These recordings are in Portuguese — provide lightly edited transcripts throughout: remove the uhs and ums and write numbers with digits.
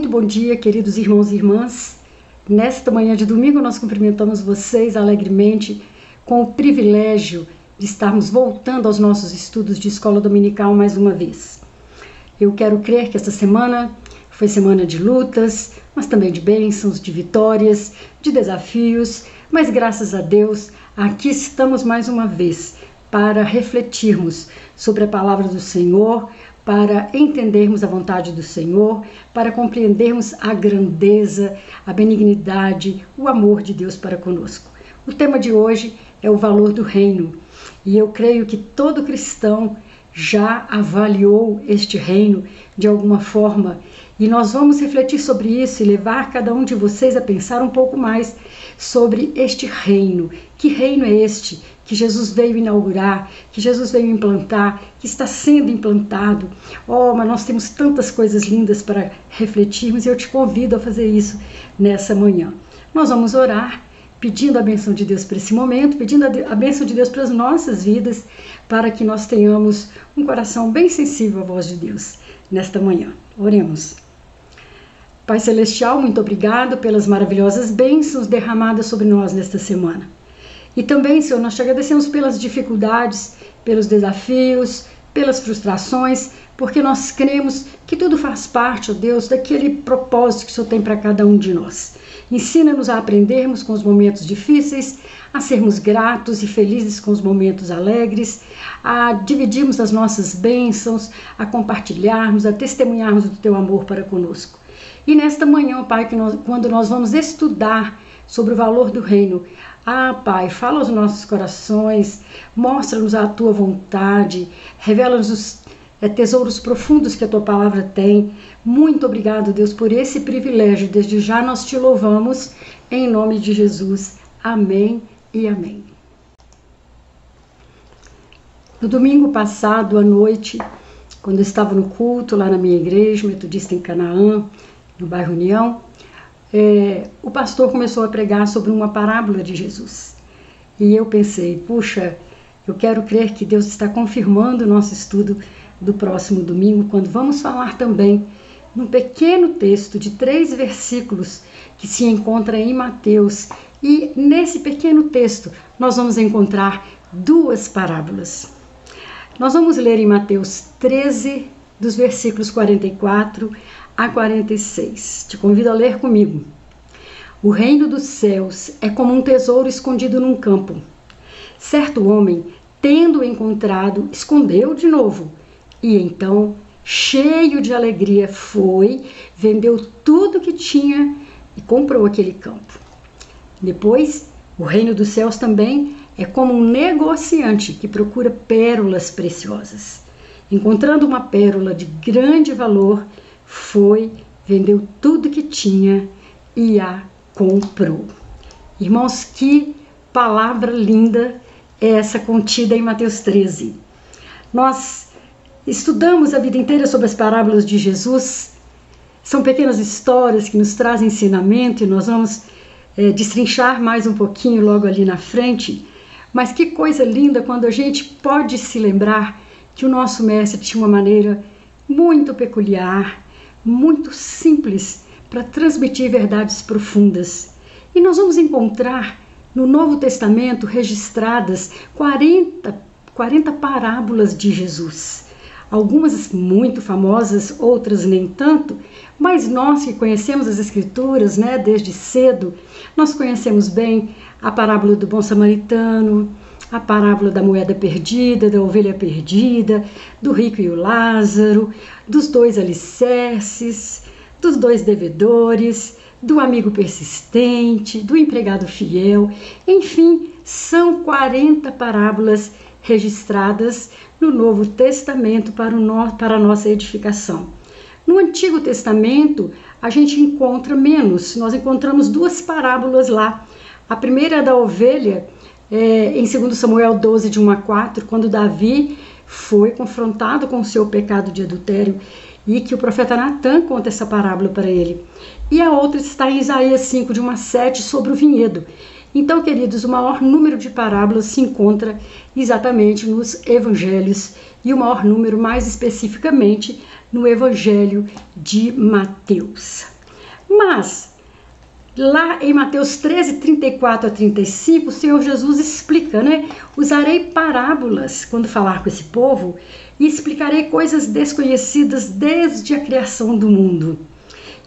Muito bom dia, queridos irmãos e irmãs. Nesta manhã de domingo nós cumprimentamos vocês alegremente com o privilégio de estarmos voltando aos nossos estudos de escola dominical mais uma vez. Eu quero crer que esta semana foi semana de lutas, mas também de bênçãos, de vitórias, de desafios, mas graças a Deus aqui estamos mais uma vez para refletirmos sobre a palavra do Senhor, para entendermos a vontade do Senhor, para compreendermos a grandeza, a benignidade, o amor de Deus para conosco. O tema de hoje é o valor do reino, e eu creio que todo cristão já avaliou este reino de alguma forma, e nós vamos refletir sobre isso e levar cada um de vocês a pensar um pouco mais sobre este reino. Que reino é este que Jesus veio inaugurar, que Jesus veio implantar, que está sendo implantado? Oh, mas nós temos tantas coisas lindas para refletirmos e eu te convido a fazer isso nessa manhã. Nós vamos orar, pedindo a bênção de Deus para esse momento, pedindo a bênção de Deus para as nossas vidas, para que nós tenhamos um coração bem sensível à voz de Deus nesta manhã. Oremos. Pai Celestial, muito obrigado pelas maravilhosas bênçãos derramadas sobre nós nesta semana. E também, Senhor, nós te agradecemos pelas dificuldades, pelos desafios, pelas frustrações, porque nós cremos que tudo faz parte, ó Deus, daquele propósito que o Senhor tem para cada um de nós. Ensina-nos a aprendermos com os momentos difíceis, a sermos gratos e felizes com os momentos alegres, a dividirmos as nossas bênçãos, a compartilharmos, a testemunharmos do Teu amor para conosco. E nesta manhã, Pai, quando nós vamos estudar sobre o valor do reino, Pai, fala aos nossos corações, mostra-nos a Tua vontade, revela-nos os tesouros profundos que a Tua palavra tem. Muito obrigado, Deus, por esse privilégio. Desde já nós te louvamos, em nome de Jesus. Amém e amém. No domingo passado, à noite, quando eu estava no culto lá na minha igreja, metodista em Canaã, no bairro União, o pastor começou a pregar sobre uma parábola de Jesus. E eu pensei, puxa, eu quero crer que Deus está confirmando o nosso estudo do próximo domingo, quando vamos falar também num pequeno texto de 3 versículos que se encontra em Mateus. E nesse pequeno texto nós vamos encontrar 2 parábolas. Nós vamos ler em Mateus 13, dos versículos 44 a 46. Te convido a ler comigo. O reino dos céus é como um tesouro escondido num campo. Certo homem, tendo-o encontrado, escondeu de novo. E então, cheio de alegria, foi, vendeu tudo que tinha e comprou aquele campo. Depois, o reino dos céus também é como um negociante que procura pérolas preciosas. Encontrando uma pérola de grande valor, foi, vendeu tudo que tinha e a comprou. Irmãos, que palavra linda é essa contida em Mateus 13. Nós estudamos a vida inteira sobre as parábolas de Jesus. São pequenas histórias que nos trazem ensinamento e nós vamos destrinchar mais um pouquinho logo ali na frente. Mas que coisa linda quando a gente pode se lembrar que o nosso mestre tinha uma maneira muito peculiar, muito simples para transmitir verdades profundas. E nós vamos encontrar no Novo Testamento registradas 40 parábolas de Jesus. Algumas muito famosas, outras nem tanto, mas nós que conhecemos as Escrituras, desde cedo, nós conhecemos bem a parábola do bom samaritano, a parábola da moeda perdida, da ovelha perdida, do rico e o Lázaro, dos 2 alicerces, dos 2 devedores, do amigo persistente, do empregado fiel. Enfim, são 40 parábolas registradas no Novo Testamento para a nossa edificação. No Antigo Testamento, a gente encontra menos. Nós encontramos 2 parábolas lá. A primeira é da ovelha, em 2 Samuel 12, de 1 a 4, quando Davi foi confrontado com o seu pecado de adultério e que o profeta Natã conta essa parábola para ele. E a outra está em Isaías 5, de 1 a 7, sobre o vinhedo. Então, queridos, o maior número de parábolas se encontra exatamente nos evangelhos e o maior número, mais especificamente, no evangelho de Mateus. Mas, lá em Mateus 13, 34 a 35, o Senhor Jesus explica, né? Usarei parábolas quando falar com esse povo e explicarei coisas desconhecidas desde a criação do mundo.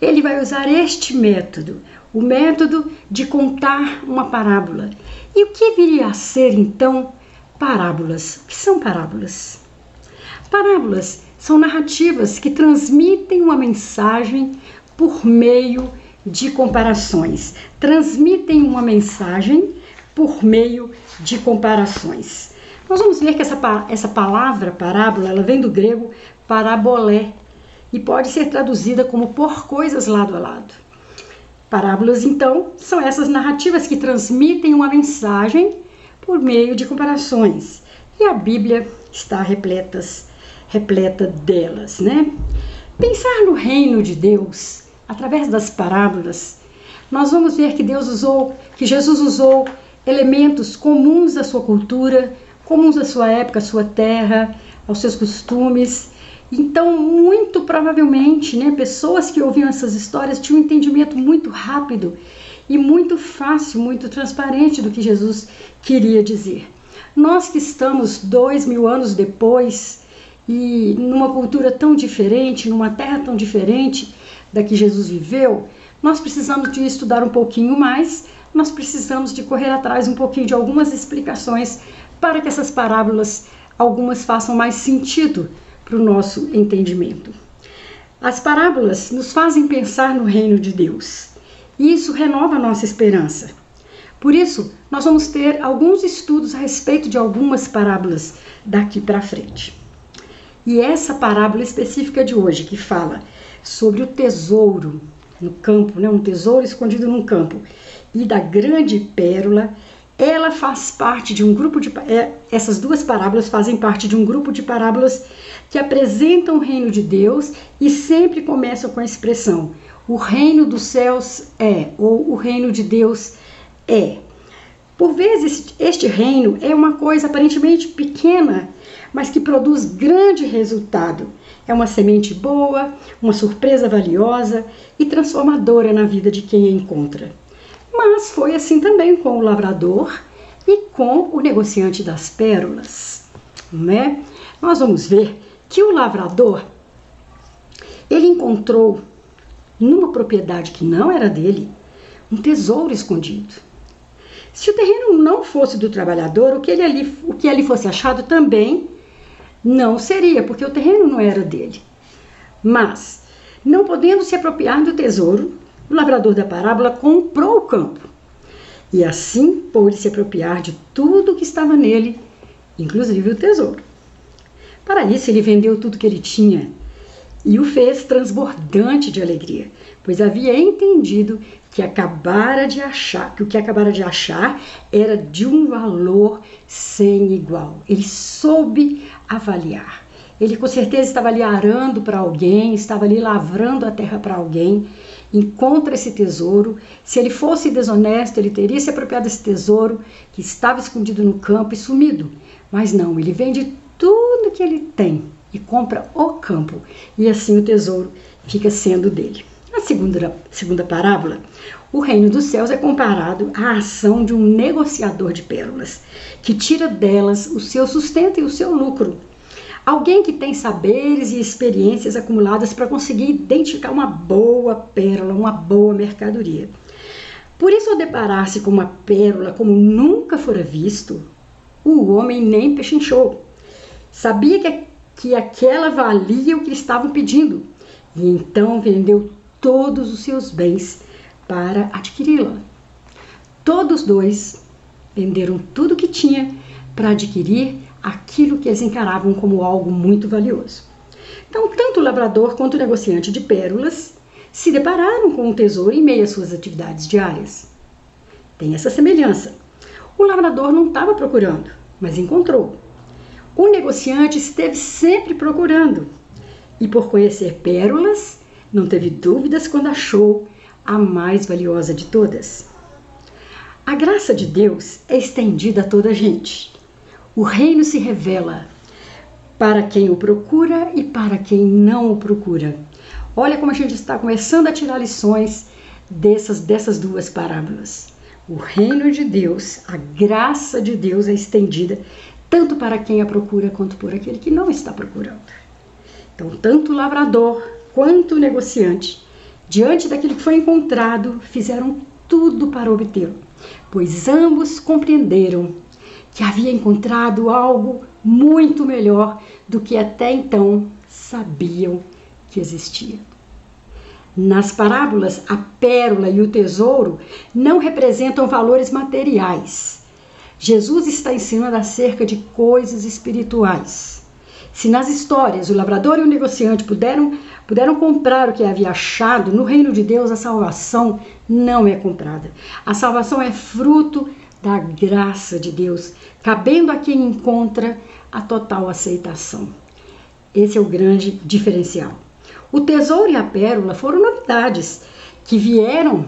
Ele vai usar este método, o método de contar uma parábola. E o que viria a ser, então, parábolas? O que são parábolas? Parábolas são narrativas que transmitem uma mensagem por meio de comparações. Transmitem uma mensagem por meio de comparações. Nós vamos ver que essa palavra parábola, ela vem do grego parabolé e pode ser traduzida como por coisas lado a lado. Parábolas, então, são essas narrativas que transmitem uma mensagem por meio de comparações. E a Bíblia está repleta delas, né? Pensar no reino de Deus através das parábolas, nós vamos ver que Jesus usou elementos comuns à sua cultura, comuns à sua época, à sua terra, aos seus costumes. Então, muito provavelmente, né, pessoas que ouviam essas histórias tinham um entendimento muito rápido e muito fácil, muito transparente do que Jesus queria dizer. Nós que estamos 2000 anos depois e numa cultura tão diferente, numa terra tão diferente da que Jesus viveu, nós precisamos de estudar um pouquinho mais, nós precisamos de correr atrás um pouquinho de algumas explicações para que essas parábolas, algumas façam mais sentido para o nosso entendimento. As parábolas nos fazem pensar no reino de Deus e isso renova a nossa esperança. Por isso, nós vamos ter alguns estudos a respeito de algumas parábolas daqui para frente. E essa parábola específica de hoje, que fala sobre o tesouro no campo, né, um tesouro escondido num campo, e da grande pérola, ela faz parte de um grupo de... essas duas parábolas fazem parte de um grupo de parábolas que apresentam o reino de Deus e sempre começam com a expressão: o reino dos céus é, ou o reino de Deus é. Por vezes, este reino é uma coisa aparentemente pequena, mas que produz grande resultado. É uma semente boa, uma surpresa valiosa e transformadora na vida de quem a encontra. Mas foi assim também com o lavrador e com o negociante das pérolas, né? Nós vamos ver que o lavrador, ele encontrou numa propriedade que não era dele, um tesouro escondido. Se o terreno não fosse do trabalhador, o que ali fosse achado também não seria, porque o terreno não era dele. Mas, não podendo se apropriar do tesouro, o lavrador da parábola comprou o campo e assim pôde se apropriar de tudo que estava nele, inclusive o tesouro. Para isso, ele vendeu tudo que ele tinha e o fez transbordante de alegria, pois havia entendido que o que acabara de achar era de um valor sem igual. Ele soube avaliar. Ele com certeza estava ali arando para alguém, estava ali lavrando a terra para alguém, encontra esse tesouro. Se ele fosse desonesto, ele teria se apropriado desse tesouro que estava escondido no campo e sumido. Mas não, ele vende tudo que ele tem e compra o campo, e assim o tesouro fica sendo dele. Na segunda parábola, o reino dos céus é comparado à ação de um negociador de pérolas, que tira delas o seu sustento e o seu lucro. Alguém que tem saberes e experiências acumuladas para conseguir identificar uma boa pérola, uma boa mercadoria. Por isso, ao deparar-se com uma pérola como nunca fora visto, o homem nem pechinchou. Sabia que aquela valia o que estavam pedindo, e então vendeu todos os seus bens para adquiri-la. Todos dois venderam tudo que tinha para adquirir aquilo que eles encaravam como algo muito valioso. Então, tanto o lavrador quanto o negociante de pérolas se depararam com um tesouro em meio às suas atividades diárias. Tem essa semelhança. O lavrador não estava procurando, mas encontrou. O negociante esteve sempre procurando e, por conhecer pérolas, não teve dúvidas quando achou a mais valiosa de todas. A graça de Deus é estendida a toda a gente. O reino se revela para quem o procura e para quem não o procura. Olha como a gente está começando a tirar lições dessas duas parábolas. O reino de Deus, a graça de Deus é estendida tanto para quem a procura quanto por aquele que não está procurando. Então, tanto o lavrador quanto o negociante, diante daquilo que foi encontrado, fizeram tudo para obtê-lo, pois ambos compreenderam que havia encontrado algo muito melhor do que até então sabiam que existia. Nas parábolas, a pérola e o tesouro não representam valores materiais. Jesus está ensinando acerca de coisas espirituais. Se nas histórias o lavrador e o negociante puderam comprar o que havia achado, no reino de Deus a salvação não é comprada. A salvação é fruto da graça de Deus, cabendo a quem encontra a total aceitação. Esse é o grande diferencial. O tesouro e a pérola foram novidades que vieram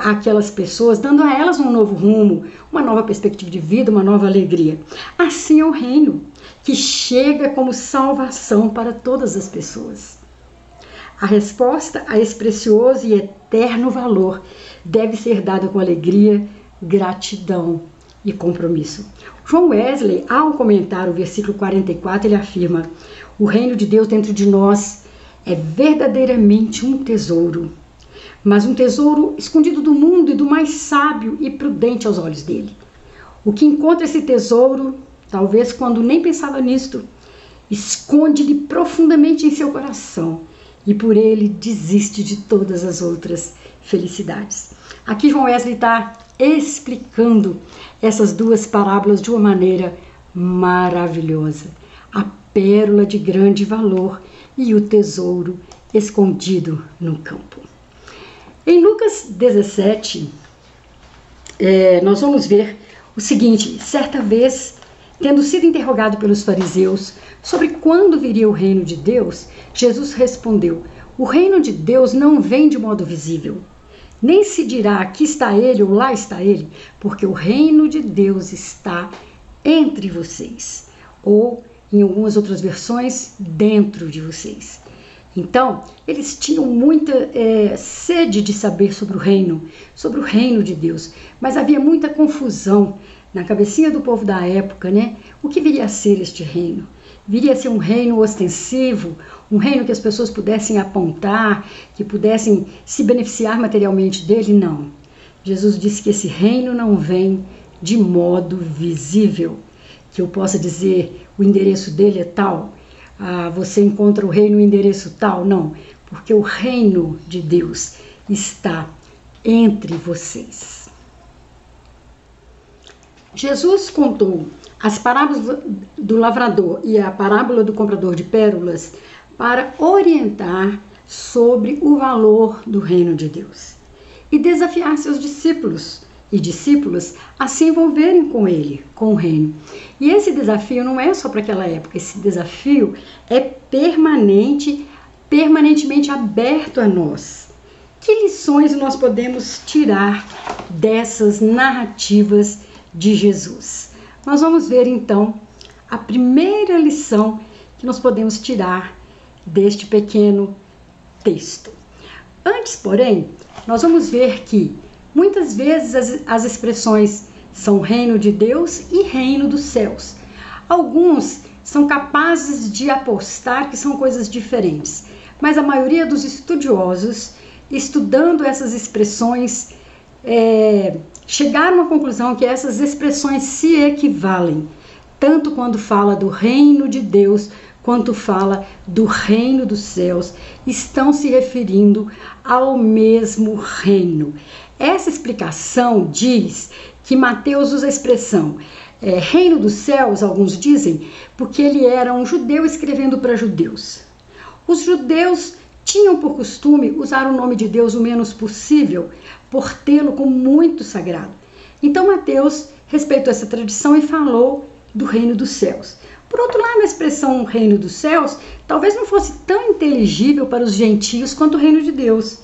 àquelas pessoas, dando a elas um novo rumo, uma nova perspectiva de vida, uma nova alegria. Assim é o reino, que chega como salvação para todas as pessoas. A resposta a esse precioso e eterno valor deve ser dada com alegria, gratidão e compromisso. João Wesley, ao comentar o versículo 44, ele afirma: o reino de Deus dentro de nós é verdadeiramente um tesouro, mas um tesouro escondido do mundo e do mais sábio e prudente aos olhos dele. O que encontra esse tesouro, talvez quando nem pensava nisto, esconde-lhe profundamente em seu coração e por ele desiste de todas as outras felicidades. Aqui João Wesley está explicando essas duas parábolas de uma maneira maravilhosa. A pérola de grande valor e o tesouro escondido no campo. Em Lucas 17, nós vamos ver o seguinte: certa vez, tendo sido interrogado pelos fariseus sobre quando viria o reino de Deus, Jesus respondeu: o reino de Deus não vem de modo visível, nem se dirá aqui está ele ou lá está ele, porque o reino de Deus está entre vocês, ou em algumas outras versões, dentro de vocês. Então, eles tinham muita sede de saber sobre o reino de Deus, mas havia muita confusão na cabecinha do povo da época, né? O que viria a ser este reino? Viria a ser um reino ostensivo, um reino que as pessoas pudessem apontar, que pudessem se beneficiar materialmente dele? Não. Jesus disse que esse reino não vem de modo visível, que eu possa dizer o endereço dele é tal, você encontra o reino no endereço tal, não, porque o reino de Deus está entre vocês. Jesus contou as parábolas do lavrador e a parábola do comprador de pérolas para orientar sobre o valor do reino de Deus e desafiar seus discípulos e discípulas a se envolverem com ele, com o reino. E esse desafio não é só para aquela época, esse desafio é permanentemente aberto a nós. Que lições nós podemos tirar dessas narrativas de Jesus? Nós vamos ver então a primeira lição que nós podemos tirar deste pequeno texto. Antes, porém, nós vamos ver que muitas vezes as expressões são reino de Deus e reino dos céus. Alguns são capazes de apostar que são coisas diferentes, mas a maioria dos estudiosos, estudando essas expressões, chegaram à conclusão que essas expressões se equivalem, tanto quando fala do reino de Deus quanto fala do reino dos céus, estão se referindo ao mesmo reino. Essa explicação diz que Mateus usa a expressão reino dos céus, alguns dizem, porque ele era um judeu escrevendo para judeus. Os judeus tinham por costume usar o nome de Deus o menos possível, por tê-lo como muito sagrado. Então Mateus respeitou essa tradição e falou do reino dos céus. Por outro lado, a expressão reino dos céus talvez não fosse tão inteligível para os gentios quanto o reino de Deus.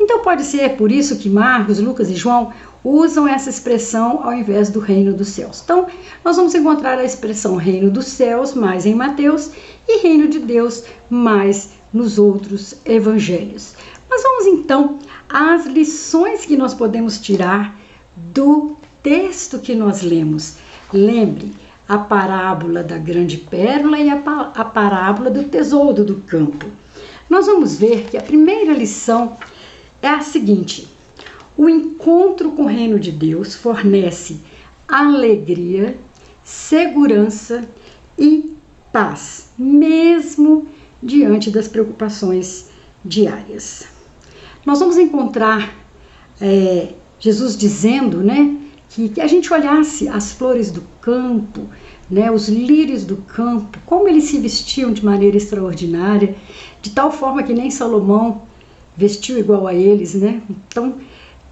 Então pode ser por isso que Marcos, Lucas e João usam essa expressão ao invés do reino dos céus. Então, nós vamos encontrar a expressão reino dos céus mais em Mateus e reino de Deus mais nos outros evangelhos. Mas vamos então às lições que nós podemos tirar do texto que nós lemos. Lembre, a parábola da grande pérola e a parábola do tesouro do campo. Nós vamos ver que a primeira lição é a seguinte: o encontro com o reino de Deus fornece alegria, segurança e paz, mesmo diante das preocupações diárias. Nós vamos encontrar Jesus dizendo, que a gente olhasse as flores do campo, os lírios do campo, como eles se vestiam de maneira extraordinária, de tal forma que nem Salomão vestiu igual a eles,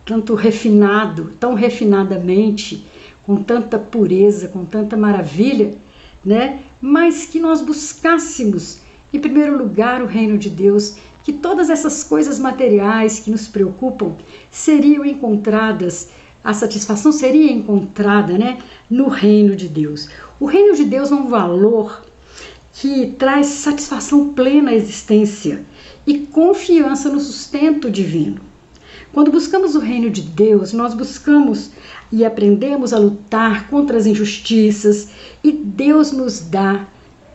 tanto refinado, tão refinadamente, com tanta pureza, com tanta maravilha, mas que nós buscássemos, em primeiro lugar, o reino de Deus, que todas essas coisas materiais que nos preocupam seriam encontradas, a satisfação seria encontrada, no reino de Deus. O reino de Deus é um valor que traz satisfação plena à existência e confiança no sustento divino. Quando buscamos o reino de Deus, nós buscamos e aprendemos a lutar contra as injustiças e Deus nos dá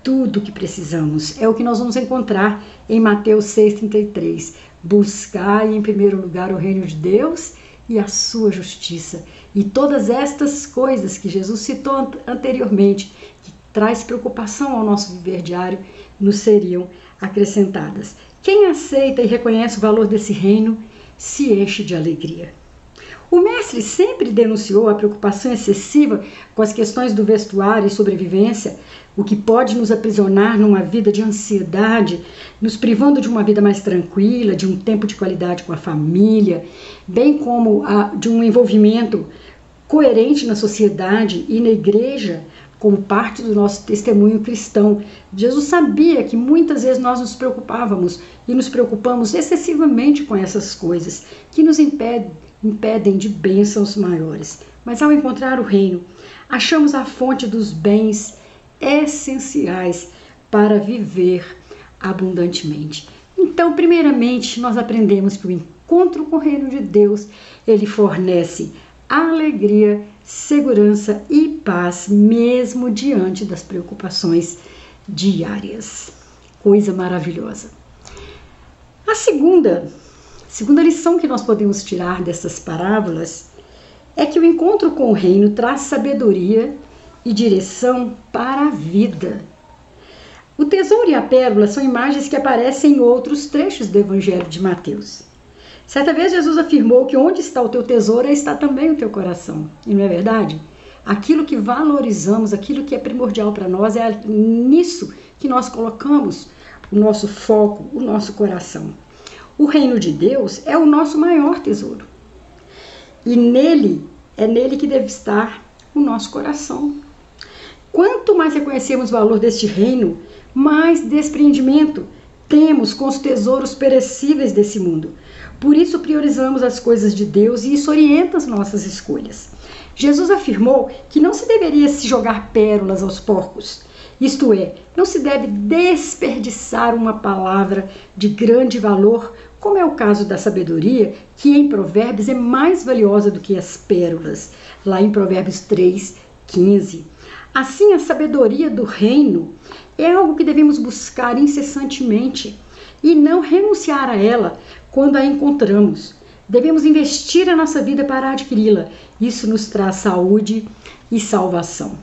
tudo o que precisamos. É o que nós vamos encontrar em Mateus 6,33. Buscai em primeiro lugar o reino de Deus e a sua justiça. E todas estas coisas que Jesus citou anteriormente, que traz preocupação ao nosso viver diário, nos seriam acrescentadas. Quem aceita e reconhece o valor desse reino se enche de alegria. O mestre sempre denunciou a preocupação excessiva com as questões do vestuário e sobrevivência, o que pode nos aprisionar numa vida de ansiedade, nos privando de uma vida mais tranquila, de um tempo de qualidade com a família, bem como de um envolvimento coerente na sociedade e na igreja, como parte do nosso testemunho cristão. Jesus sabia que muitas vezes nós nos preocupávamos e nos preocupamos excessivamente com essas coisas que nos impedem de bênçãos maiores. Mas ao encontrar o reino, achamos a fonte dos bens essenciais para viver abundantemente. Então, primeiramente, nós aprendemos que o encontro com o reino de Deus, ele fornece alegria, segurança e paz, mesmo diante das preocupações diárias. Coisa maravilhosa. A segunda lição que nós podemos tirar dessas parábolas é que o encontro com o reino traz sabedoria e direção para a vida. O tesouro e a pérola são imagens que aparecem em outros trechos do Evangelho de Mateus. Certa vez Jesus afirmou que onde está o teu tesouro, aí está também o teu coração. E não é verdade? Aquilo que valorizamos, aquilo que é primordial para nós, é nisso que nós colocamos o nosso foco, o nosso coração. O reino de Deus é o nosso maior tesouro. E é nele que deve estar o nosso coração. Quanto mais reconhecemos o valor deste reino, mais despreendimento temos com os tesouros perecíveis desse mundo. Por isso priorizamos as coisas de Deus e isso orienta as nossas escolhas. Jesus afirmou que não se deveria se jogar pérolas aos porcos. Isto é, não se deve desperdiçar uma palavra de grande valor, como é o caso da sabedoria, que em Provérbios é mais valiosa do que as pérolas, lá em Provérbios 3:15. Assim, a sabedoria do reino é algo que devemos buscar incessantemente e não renunciar a ela quando a encontramos. Devemos investir a nossa vida para adquiri-la. Isso nos traz saúde e salvação.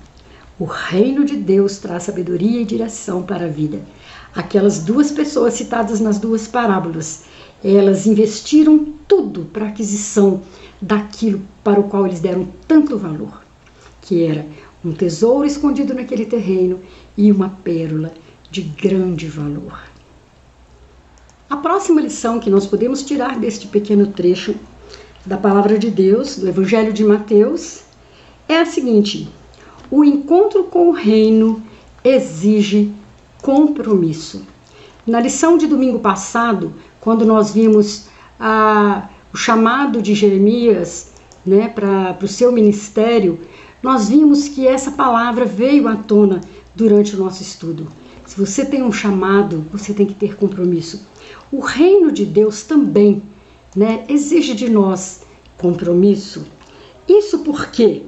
O reino de Deus traz sabedoria e direção para a vida. Aquelas duas pessoas citadas nas duas parábolas, elas investiram tudo para a aquisição daquilo para o qual eles deram tanto valor, que era um tesouro escondido naquele terreno e uma pérola de grande valor. A próxima lição que nós podemos tirar deste pequeno trecho da palavra de Deus, do Evangelho de Mateus, é a seguinte: o encontro com o reino exige compromisso. Na lição de domingo passado, quando nós vimos o chamado de Jeremias, né, para o seu ministério, nós vimos que essa palavra veio à tona durante o nosso estudo. Se você tem um chamado, você tem que ter compromisso. O reino de Deus também, né, exige de nós compromisso. Isso porque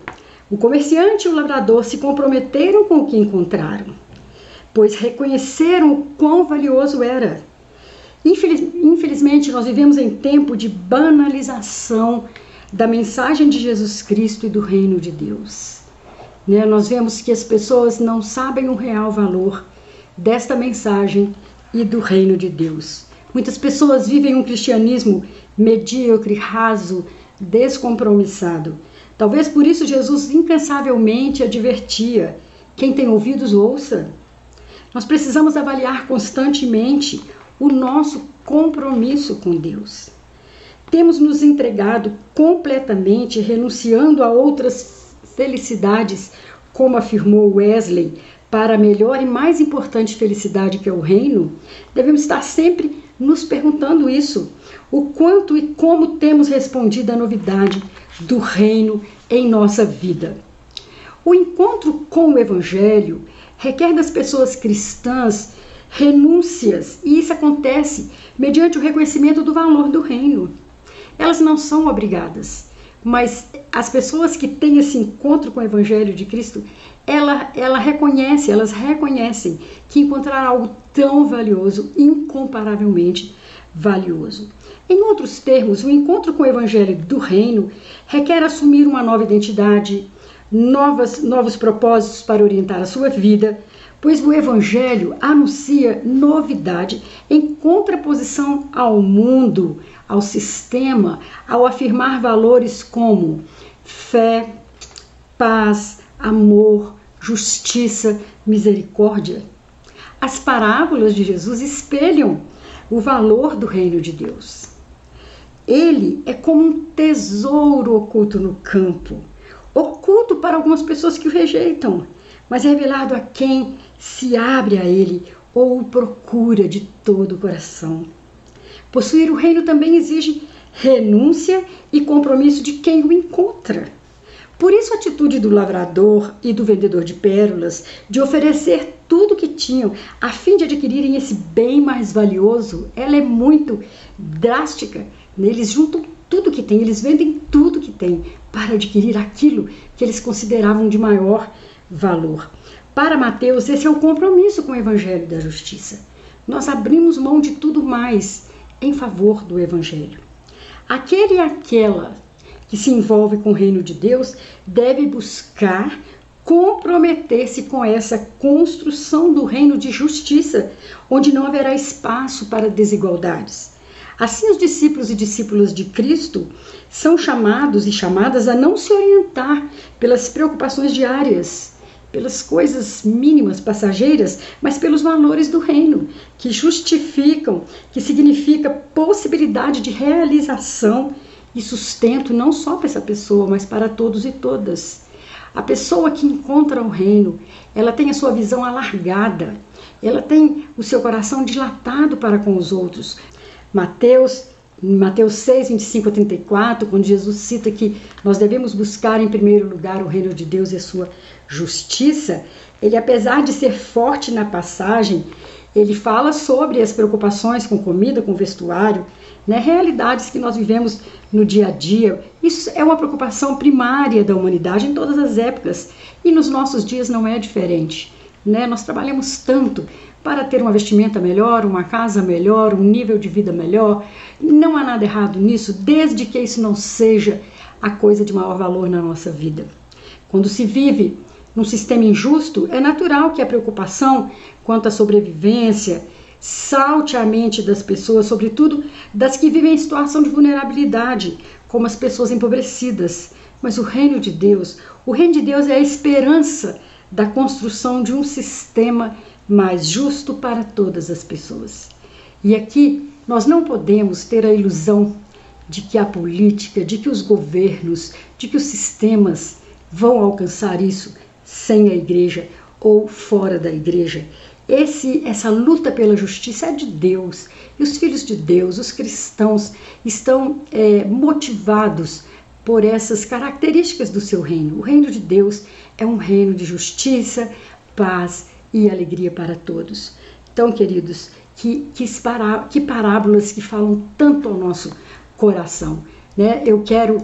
o comerciante e o lavrador se comprometeram com o que encontraram, pois reconheceram o quão valioso era. Infelizmente, nós vivemos em tempo de banalização da mensagem de Jesus Cristo e do reino de Deus. Né? Nós vemos que as pessoas não sabem o real valor desta mensagem e do reino de Deus. Muitas pessoas vivem um cristianismo medíocre, raso, descompromissado. Talvez por isso Jesus incansavelmente advertia: quem tem ouvidos, ouça. Nós precisamos avaliar constantemente o nosso compromisso com Deus. Temos nos entregado completamente, renunciando a outras felicidades, como afirmou Wesley, para a melhor e mais importante felicidade, que é o reino? Devemos estar sempre nos perguntando isso. O quanto e como temos respondido à novidade do reino em nossa vida. O encontro com o Evangelho requer das pessoas cristãs renúncias, e isso acontece mediante o reconhecimento do valor do reino. Elas não são obrigadas, mas as pessoas que têm esse encontro com o Evangelho de Cristo, elas reconhecem que encontraram algo tão valioso, incomparavelmente valioso. Em outros termos, o encontro com o Evangelho do Reino requer assumir uma nova identidade, novos propósitos para orientar a sua vida, pois o Evangelho anuncia novidade em contraposição ao mundo, ao sistema, ao afirmar valores como fé, paz, amor, justiça, misericórdia. As parábolas de Jesus espelham o valor do reino de Deus. Ele é como um tesouro oculto no campo, oculto para algumas pessoas que o rejeitam, mas revelado a quem se abre a ele ou o procura de todo o coração. Possuir o reino também exige renúncia e compromisso de quem o encontra. Por isso a atitude do lavrador e do vendedor de pérolas de oferecer tudo que tinham a fim de adquirirem esse bem mais valioso, ela é muito drástica. Eles juntam tudo que têm, eles vendem tudo que têm para adquirir aquilo que eles consideravam de maior valor. Para Mateus, esse é o compromisso com o Evangelho da Justiça. Nós abrimos mão de tudo mais em favor do Evangelho. Aquele e aquela que se envolve com o reino de Deus deve buscar comprometer-se com essa construção do reino de justiça, onde não haverá espaço para desigualdades. Assim, os discípulos e discípulas de Cristo são chamados e chamadas a não se orientar pelas preocupações diárias, pelas coisas mínimas, passageiras, mas pelos valores do reino, que justificam, que significa possibilidade de realização e sustento não só para essa pessoa, mas para todos e todas. A pessoa que encontra o reino, ela tem a sua visão alargada, ela tem o seu coração dilatado para com os outros. Mateus 6, 25 a 34, quando Jesus cita que nós devemos buscar em primeiro lugar o reino de Deus e a sua justiça, ele, apesar de ser forte na passagem, ele fala sobre as preocupações com comida, com vestuário, né, realidades que nós vivemos no dia a dia. Isso é uma preocupação primária da humanidade em todas as épocas, e nos nossos dias não é diferente. Né? Nós trabalhamos tanto para ter uma vestimenta melhor, uma casa melhor, um nível de vida melhor. Não há nada errado nisso, desde que isso não seja a coisa de maior valor na nossa vida. Quando se vive num sistema injusto, é natural que a preocupação quanto à sobrevivência salte à mente das pessoas, sobretudo das que vivem em situação de vulnerabilidade, como as pessoas empobrecidas. Mas o reino de Deus é a esperança da construção de um sistema mais justo para todas as pessoas. E aqui nós não podemos ter a ilusão de que a política, de que os governos, de que os sistemas vão alcançar isso sem a igreja ou fora da igreja. Essa luta pela justiça é de Deus, e os filhos de Deus, os cristãos, estão motivados por essas características do seu reino. O reino de Deus é um reino de justiça, paz e alegria para todos. Então, queridos, que parábolas que falam tanto ao nosso coração, né? Eu quero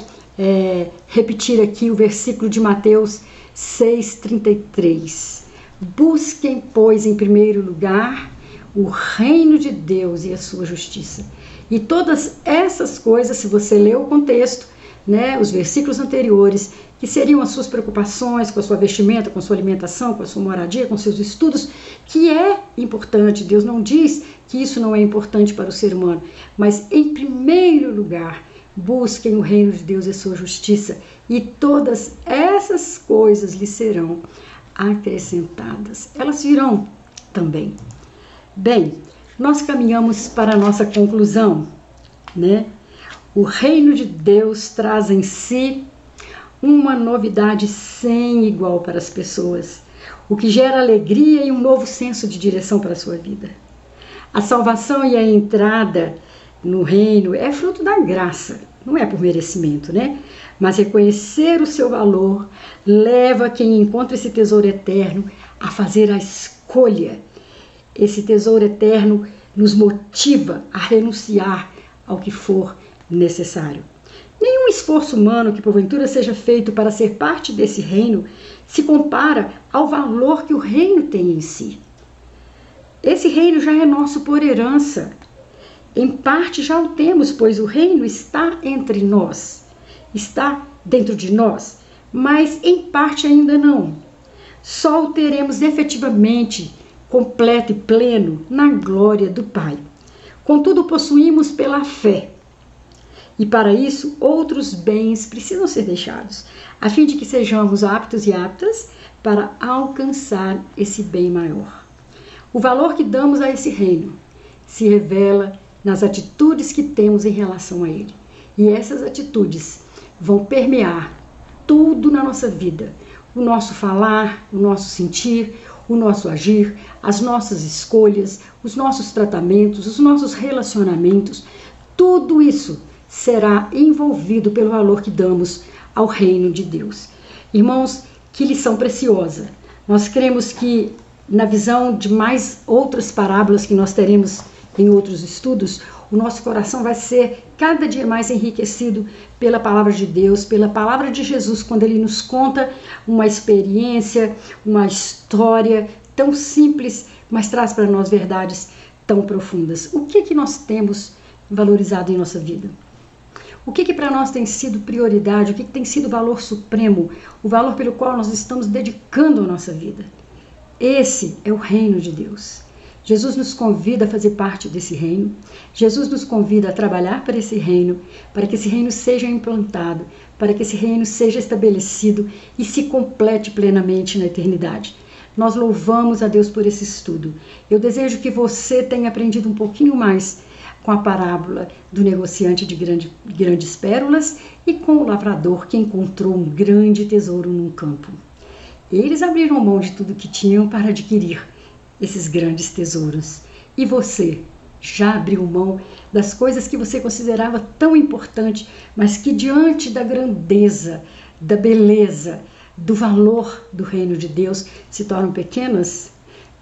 repetir aqui o versículo de Mateus 6,33. Busquem, pois, em primeiro lugar o reino de Deus e a sua justiça. E todas essas coisas, se você ler o contexto, né, os versículos anteriores, que seriam as suas preocupações com a sua vestimenta, com a sua alimentação, com a sua moradia, com seus estudos, que é importante. Deus não diz que isso não é importante para o ser humano, mas em primeiro lugar, busquem o reino de Deus e a sua justiça, e todas essas coisas lhe serão acrescentadas. Elas virão também. Bem, nós caminhamos para a nossa conclusão, né? O reino de Deus traz em si uma novidade sem igual para as pessoas, o que gera alegria e um novo senso de direção para a sua vida. A salvação e a entrada no reino é fruto da graça, não é por merecimento, né? Mas reconhecer o seu valor leva quem encontra esse tesouro eterno a fazer a escolha. Esse tesouro eterno nos motiva a renunciar ao que for necessário. Nenhum esforço humano que porventura seja feito para ser parte desse reino se compara ao valor que o reino tem em si. Esse reino já é nosso por herança. Em parte já o temos, pois o reino está entre nós, está dentro de nós, mas em parte ainda não. Só o teremos efetivamente completo e pleno na glória do Pai. Contudo, possuímos pela fé. E para isso, outros bens precisam ser deixados, a fim de que sejamos aptos e aptas para alcançar esse bem maior. O valor que damos a esse reino se revela nas atitudes que temos em relação a ele. E essas atitudes vão permear tudo na nossa vida. O nosso falar, o nosso sentir, o nosso agir, as nossas escolhas, os nossos tratamentos, os nossos relacionamentos. Tudo isso será envolvido pelo valor que damos ao reino de Deus. Irmãos, que lição preciosa. Nós cremos que, na visão de mais outras parábolas que nós teremos em outros estudos, o nosso coração vai ser cada dia mais enriquecido pela palavra de Deus, pela palavra de Jesus, quando ele nos conta uma experiência, uma história tão simples, mas traz para nós verdades tão profundas. O que nós temos valorizado em nossa vida? O que para nós tem sido prioridade? O que tem sido o valor supremo? O valor pelo qual nós estamos dedicando a nossa vida? Esse é o reino de Deus. Jesus nos convida a fazer parte desse reino. Jesus nos convida a trabalhar para esse reino, para que esse reino seja implantado, para que esse reino seja estabelecido e se complete plenamente na eternidade. Nós louvamos a Deus por esse estudo. Eu desejo que você tenha aprendido um pouquinho mais com a parábola do negociante de grandes pérolas e com o lavrador que encontrou um grande tesouro num campo. Eles abriram mão de tudo que tinham para adquirir esses grandes tesouros. E você já abriu mão das coisas que você considerava tão importantes, mas que diante da grandeza, da beleza, do valor do reino de Deus se tornam pequenas?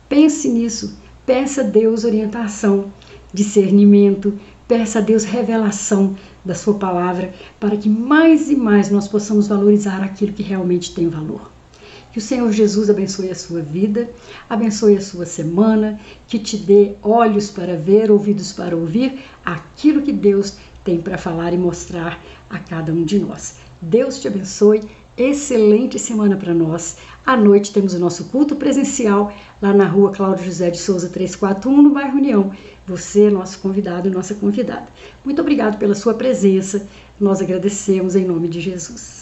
Pense nisso. Peça a Deus orientação, discernimento, peça a Deus revelação da sua palavra, para que mais e mais nós possamos valorizar aquilo que realmente tem valor. Que o Senhor Jesus abençoe a sua vida, abençoe a sua semana, que te dê olhos para ver, ouvidos para ouvir aquilo que Deus tem para falar e mostrar a cada um de nós. Deus te abençoe, excelente semana para nós. À noite temos o nosso culto presencial lá na rua Cláudio José de Souza 341, no bairro União. Você é nosso convidado e nossa convidada. Muito obrigado pela sua presença, nós agradecemos em nome de Jesus.